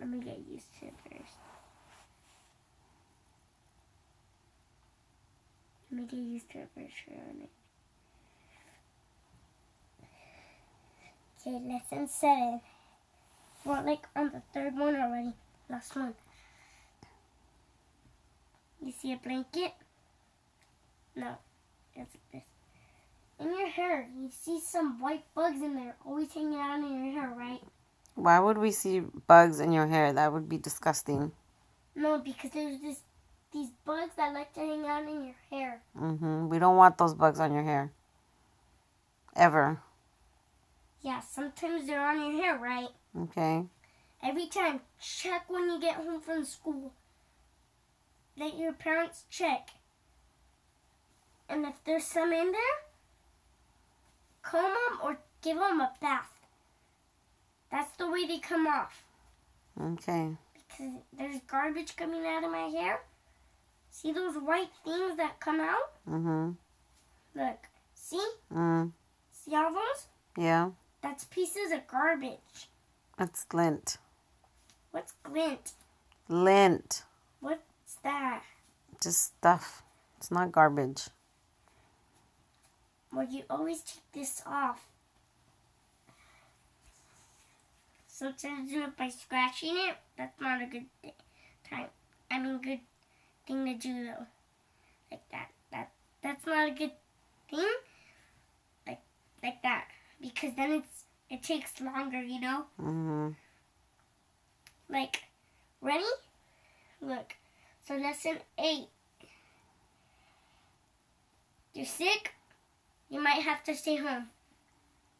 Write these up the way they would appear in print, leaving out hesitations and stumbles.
Let me get used to it first. Let me get used to it first. Okay, lesson 7. We're like on the third one already. Last one. You see a blanket? No, it's like this. In your hair, you see some white bugs in there, always hanging out in your hair, right? Why would we see bugs in your hair? That would be disgusting. No, because there's these bugs that like to hang out in your hair. We don't want those bugs on your hair. Ever. Yeah, sometimes they're on your hair, right? Okay. Every time, check when you get home from school. Let your parents check. And if there's some in there, comb them or give them a bath. That's the way they come off. Okay. Because there's garbage coming out of my hair. See those white things that come out? Look. See? See all those? Yeah. That's pieces of garbage. It's lint. What's glint? Lint. What's that? Just stuff. It's not garbage. Well, you always take this off. Sometimes do it by scratching it. That's not a good good thing to do though. Like that. That's not a good thing. Like that, because then it takes longer, you know. Like, ready? Look. So lesson 8. You're sick. You might have to stay home.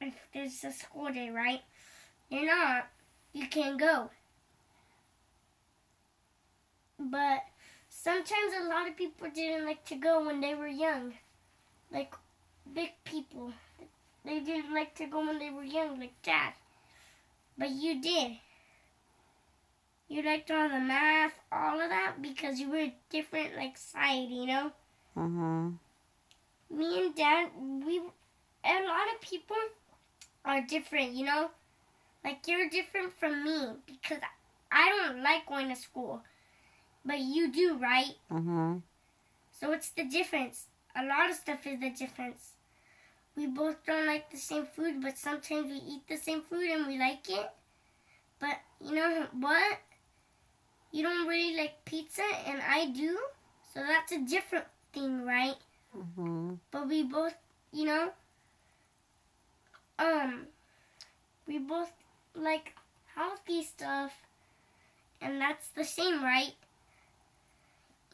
If there's a school day, right? You're not. You can't go. But sometimes a lot of people didn't like to go when they were young. Like big people. They didn't like to go when they were young, like Dad. But you did. You liked all the math, all of that, because you were different, like, side, you know? Me and Dad, a lot of people are different, you know? Like, you're different from me, because I don't like going to school. But you do, right? So it's the difference. A lot of stuff is the difference. We both don't like the same food, but sometimes we eat the same food and we like it. But you know what? You don't really like pizza and I do. So that's a different thing, right? But we both, you know, we both like healthy stuff. And that's the same, right?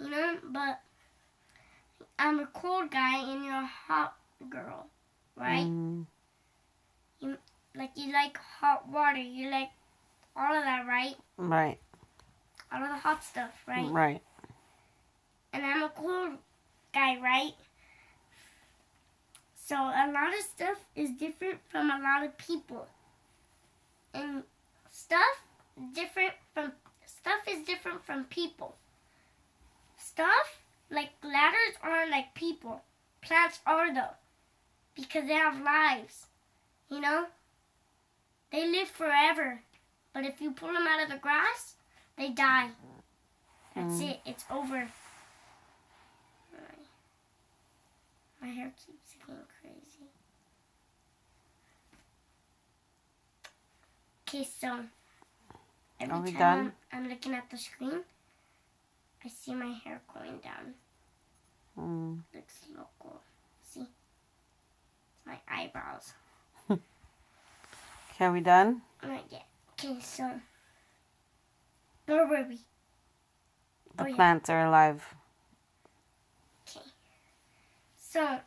You know, but I'm a cold guy and you're a hot girl. Right? You like hot water. You like all of that, right? Right. All of the hot stuff, right? Right. And I'm a cold guy, right? So a lot of stuff is different from a lot of people. And stuff is different from people. Stuff, like ladders, aren't like people. Plants are though. Because they have lives, you know? They live forever. But if you pull them out of the grass, they die. That's it. It's over. My hair keeps getting crazy. Okay, so every time I'm looking at the screen, I see my hair going down. Looks local. See? My eyebrows. Okay, are we done? Not yet. Okay, so where were we? The plants are alive. Okay. So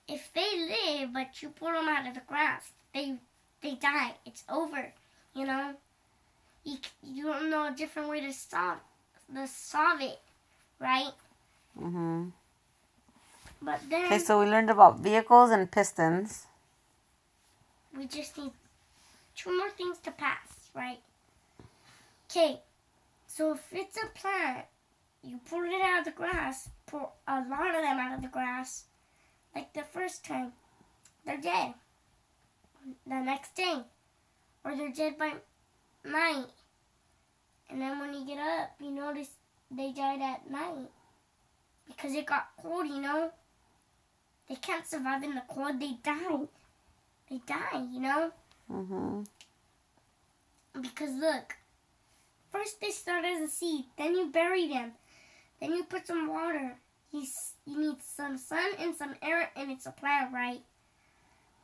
if they live, but you pull them out of the grass, they die. It's over. You know. You don't know a different way to solve it, right? But then... Okay, so we learned about vehicles and pistons. We just need 2 more things to pass, right? Okay, so if it's a plant, you pull it out of the grass, pull a lot of them out of the grass, like the first time, they're dead. The next day, or they're dead by night. And then when you get up, you notice they died at night. Because it got cold, you know. They can't survive in the cold. They die. They die, you know. Mm-hmm. Because look, first they start as a seed. Then you bury them. Then you put some water. You need some sun and some air, and it's a plant, right?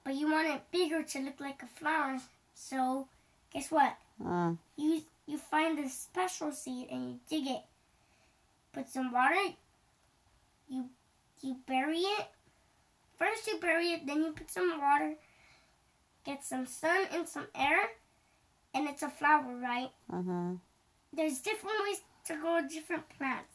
But you want it bigger to look like a flower. So, guess what? You find this special seed and you dig it. Put some water. You bury it. First you bury it, then you put some water. Get some sun and some air, and it's a flower, right? Mm-hmm. There's different ways to grow different plants.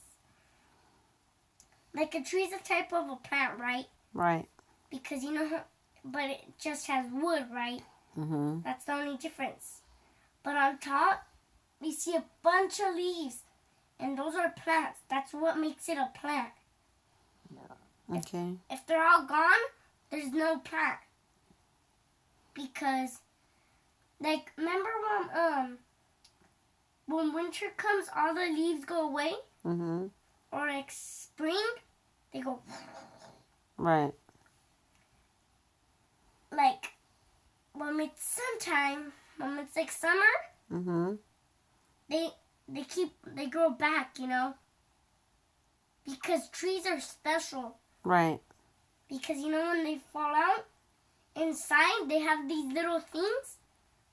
Like a tree is a type of a plant, right? Right. Because you know, but it just has wood, right? Mm-hmm. That's the only difference. But on top, we see a bunch of leaves, and those are plants. That's what makes it a plant. Okay. If they're all gone, there's no plant. Because, like, remember when winter comes, all the leaves go away? Mm-hmm. Or like spring, they go. Right. Like, when it's summertime, when it's like summer, Mm-hmm. they grow back, you know? Because trees are special. Right. Because, you know, when they fall out, inside they have these little things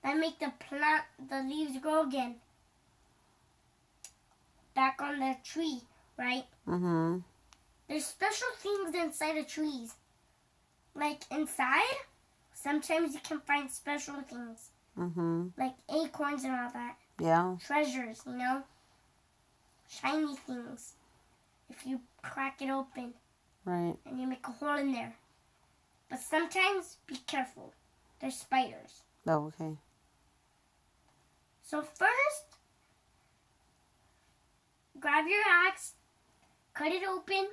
that make the leaves grow again. Back on the tree, right? Mm-hmm. There's special things inside of trees. Like inside, sometimes you can find special things. Mm-hmm. Like acorns and all that. Yeah. Treasures, you know? Shiny things. If you crack it open. Right. And you make a hole in there. But sometimes, be careful. There's spiders. Oh, okay. So first, grab your axe, cut it open,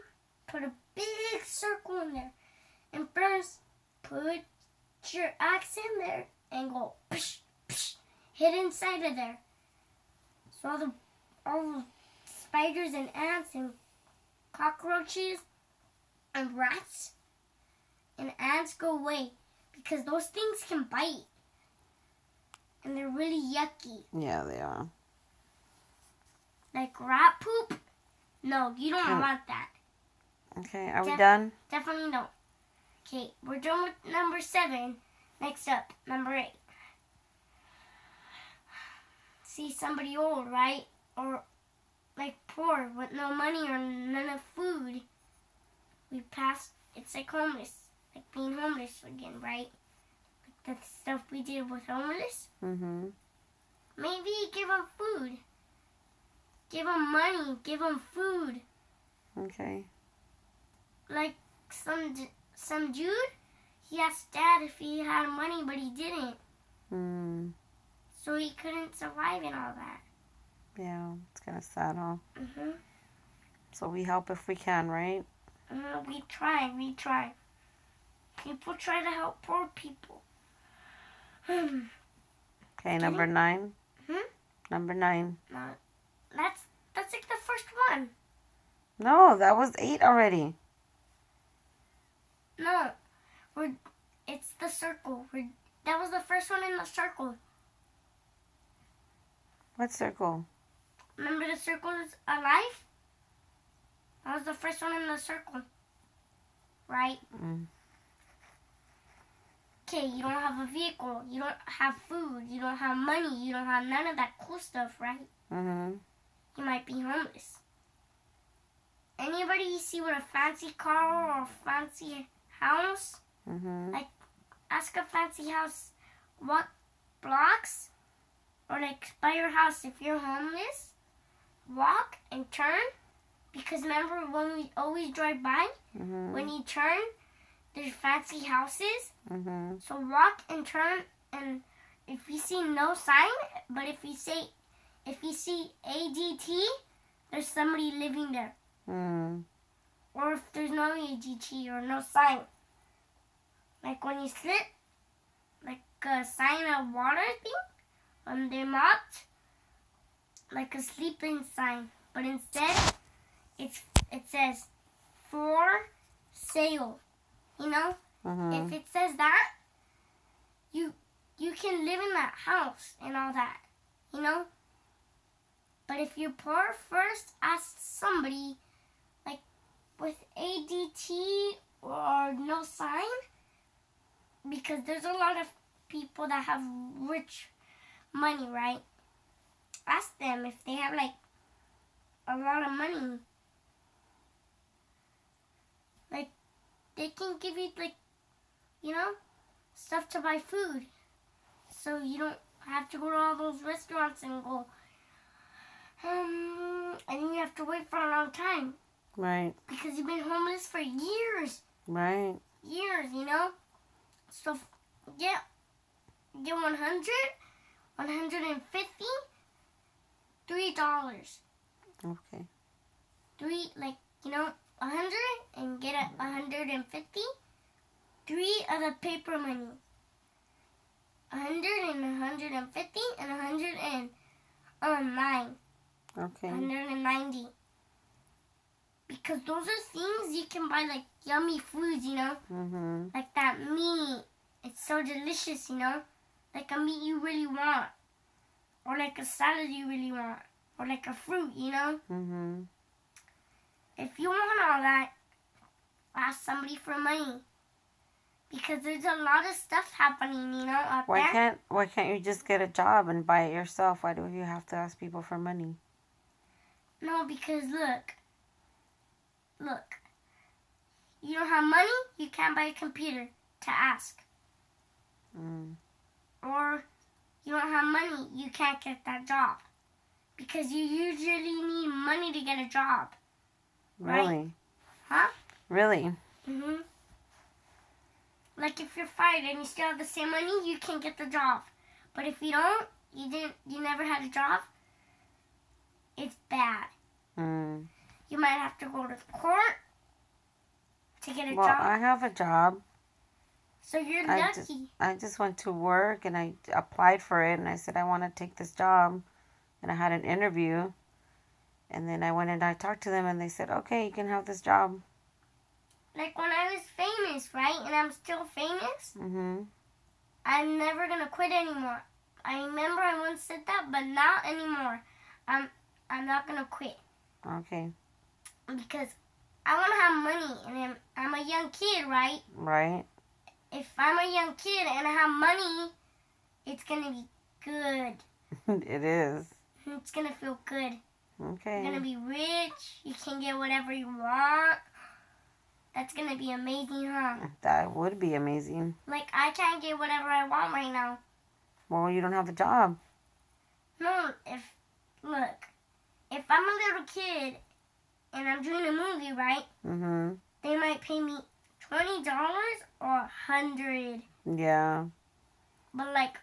put a big circle in there. And first, put your axe in there and go psh, psh, hit inside of there. So all the spiders and ants and cockroaches and rats and ants go away because those things can bite and they're really yucky. Yeah, they are. Like rat poop? No, you don't want that. Okay, are we done? Definitely no. Okay, we're done with number 7. Next up, number 8. See somebody old, right? Or like poor with no money or none of food. We pass. It's like homeless. Like being homeless again, right? Like the stuff we did with homeless. Mm-hmm. Maybe give them food. Give them money. Give them food. Okay. Like some dude, he asked Dad if he had money, but he didn't. So he couldn't survive and all that. Yeah, it's kind of sad, huh? Mm-hmm. So we help if we can, right? We try. People try to help poor people. Okay, number 9. Number 9. That's like the first one. No, that was 8 already. No, it's the circle. That was the first one in the circle. What circle? Remember the circle is alive? That was the first one in the circle. Right? Okay, you don't have a vehicle. You don't have food. You don't have money. You don't have none of that cool stuff, right? Mm-hmm. You might be homeless. Anybody you see with a fancy car or a fancy house? Mm-hmm. Like, ask a fancy house what blocks? Or like by your house if you're homeless. Walk and turn. Because remember when we always drive by? Mm-hmm. When you turn, there's fancy houses. Mm-hmm. So walk and turn, and if you see no sign, but if you see ADT, there's somebody living there. Or if there's no ADT or no sign. Like when you sit, like a sign of water thing, they're marked. like a sleeping sign, but instead it says for sale. You know, if it says that, you can live in that house and all that. You know, but if you're poor, first ask somebody like with ADT or no sign, because there's a lot of people that have rich money, right? Ask them if they have like a lot of money. Like they can give you like, you know, stuff to buy food. So you don't have to go to all those restaurants and go, and you have to wait for a long time. Right. Because you've been homeless for years. Right. Years, you know? So get 100, 150, $3. Okay. 100 and get 150. 3 of the paper money. 100 and 150 and 109. Okay. 190. Because those are things you can buy like yummy foods, you know? Like that meat. It's so delicious, you know? Like a meat you really want. Or like a salad you really want. Or like a fruit, you know? If you want all that, ask somebody for money. Because there's a lot of stuff happening, you know, out there. Why can't you just get a job and buy it yourself? Why do you have to ask people for money? No, because look. You don't have money, you can't buy a computer to ask. Or you don't have money, you can't get that job. Because you usually need money to get a job. Right? Really? Huh? Really? Like if you're fired and you still have the same money, you can get the job. But if you don't, you never had a job, it's bad. You might have to go to court to get a job. Well, I have a job. So you're lucky. I just went to work and I applied for it and I said I want to take this job. And I had an interview. And then I went and I talked to them and they said, okay, you can have this job. Like when I was famous, right? And I'm still famous. I'm never going to quit anymore. I remember I once said that, but not anymore. I'm not going to quit. Okay. Because I want to have money, and I'm a young kid, right? Right. If I'm a young kid and I have money, it's going to be good. It is. It's going to feel good. Okay. You're going to be rich. You can get whatever you want. That's going to be amazing, huh? That would be amazing. Like, I can't get whatever I want right now. Well, you don't have a job. No, if I'm a little kid and I'm doing a movie, right? They might pay me $20 or $100. Yeah. But like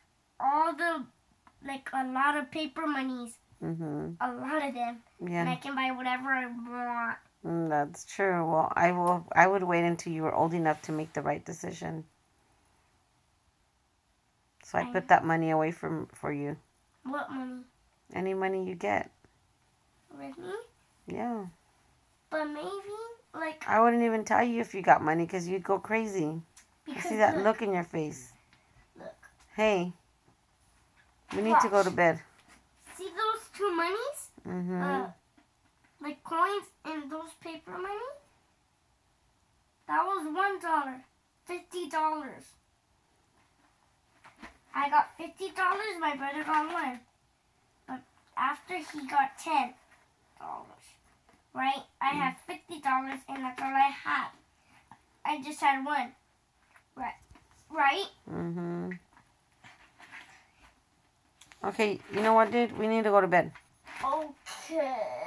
a lot of paper monies. A lot of them. Yeah. And I can buy whatever I want. That's true. Well, I would wait until you were old enough to make the right decision. So I put that money away for you. What money? Any money you get. Really? Yeah. But maybe, like... I wouldn't even tell you if you got money because you'd go crazy. You see that look in your face. Look. Hey. We need to go to bed. See those 2 monies? Like coins and those paper money? That was $1. $50. I got $50, my brother got 1. But after he got $10. Right? I had $50 and that's all I had. I just had 1. Right? Okay, you know what, dude? We need to go to bed. Okay.